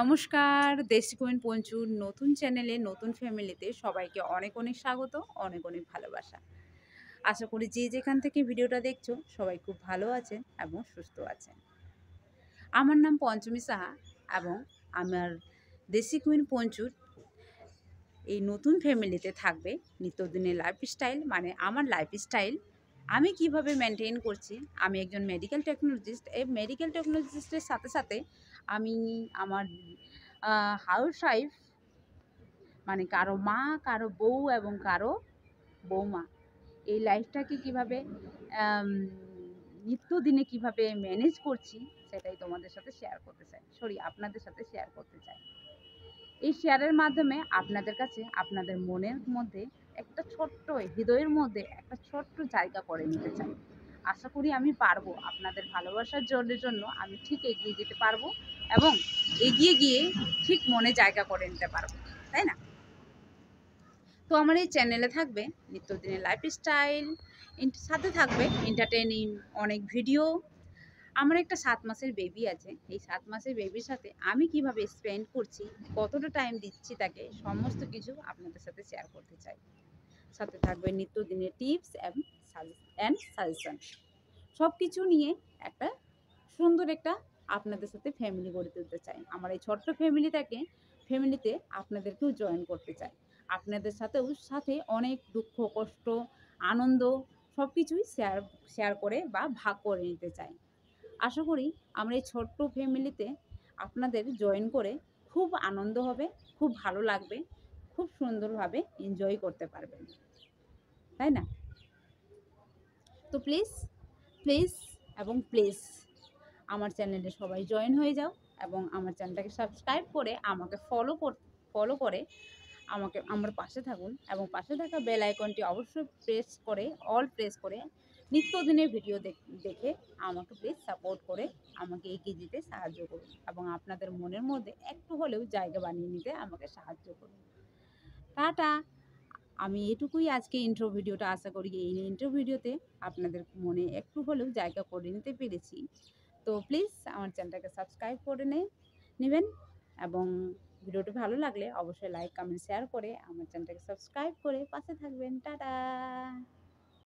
নমস্কার, দেশি কুইন পঞ্চুর নতুন চ্যানেলে নতুন ফ্যামিলিতে সবাইকে অনেক অনেক স্বাগত, অনেক অনেক ভালোবাসা। আশা করি যে যেখান থেকে ভিডিওটা দেখছো সবাই খুব ভালো আছেন এবং সুস্থ আছেন। আমার নাম পঞ্চমী সাহা এবং আমার দেশি কুইন পঞ্চুর এই নতুন ফ্যামিলিতে থাকবে নিত্যদিনের লাইফস্টাইল, মানে আমার লাইফস্টাইল আমি কিভাবে মেনটেন করছি। আমি একজন মেডিকেল টেকনোলজিস্ট। এই মেডিকেল টেকনোলজিস্টের সাথে সাথে আমি আমার হাউস ওয়াইফ, মানে কারো মা, কারো বউ এবং কারো বৌমা, এই লাইফটাকে কিভাবে নিত্যদিনে কিভাবে ম্যানেজ করছি সেটাই তোমাদের সাথে শেয়ার করতে চাই, আপনাদের সাথে শেয়ার করতে চাই। এই শেয়ারের মাধ্যমে আপনাদের কাছে আপনাদের মনের মধ্যে একটা ছোট্ট, হৃদয়ের মধ্যে একটা ছোট্ট জায়গা করে নিতে চাই। আশা করি আমি পারবো। আপনাদের ভালোবাসার জন্য আমি ঠিক এগিয়ে যেতে পারবো এবং এগিয়ে গিয়ে ঠিক মনে জায়গা করে নিতে পারবো, তাই না? তো আমার এই চ্যানেলে থাকবে নিত্যদিনের লাইফস্টাইল, সাথে থাকবে এন্টারটেইনিং অনেক ভিডিও। আমার একটা 7 মাসের বেবি আছে। এই 7 মাসের বেবির সাথে আমি কিভাবে স্পেন্ড করছি, কতটা টাইম দিচ্ছি তাকে, সমস্ত কিছু আপনাদের সাথে শেয়ার করতে চাই। সাথে থাকবে নিত্যদিনের টিপস অ্যান্ড সাজেশন। সব কিছু নিয়ে একটা সুন্দর একটা আপনাদের সাথে ফ্যামিলি গড়ে তুলতে চাই। আমার এই ছোট্ট ফ্যামিলিতে আপনাদেরকেও জয়েন করতে চাই। আপনাদের সাথে অনেক দুঃখ, কষ্ট, আনন্দ সব কিছুই শেয়ার করে বা ভাগ করে নিতে চাই। আশা করি আমরা এই ছোট্ট ফ্যামিলিতে আপনাদের জয়েন করে খুব আনন্দ হবে, খুব ভালো লাগবে, খুব সুন্দরভাবে এনজয় করতে পারবেন, তাই না? তো প্লিজ প্লিজ এবং প্লিজ আমার চ্যানেলে সবাই জয়েন হয়ে যাও এবং আমার চ্যানেলটাকে সাবস্ক্রাইব করে আমাকে ফলো করে আমাকে আমার পাশে থাকুন এবং পাশে থাকা বেল আইকনটি অবশ্যই প্রেস করে নিত্যদিনের ভিডিও দেখে আমাকে প্লিজ সাপোর্ট করে আমাকে এগিয়ে যেতে সাহায্য করুন এবং আপনাদের মনের মধ্যে একটু হলেও জায়গা বানিয়ে নিতে আমাকে সাহায্য করুন। টাটা। আমি এটুকুই আজকে ইন্ট্রো ভিডিওটা, আশা করি এই ইন্ট্রো ভিডিওতে আপনাদের মনে একটু হলেও জায়গা করে নিতে পেরেছি। তো প্লিজ আমার চ্যানেলটাকে সাবস্ক্রাইব করে নেবেন এবং ভিডিওটি ভালো লাগলে অবশ্যই লাইক, কমেন্ট, শেয়ার করে আমার চ্যানেলটাকে সাবস্ক্রাইব করে পাশে থাকবেন। টাটা।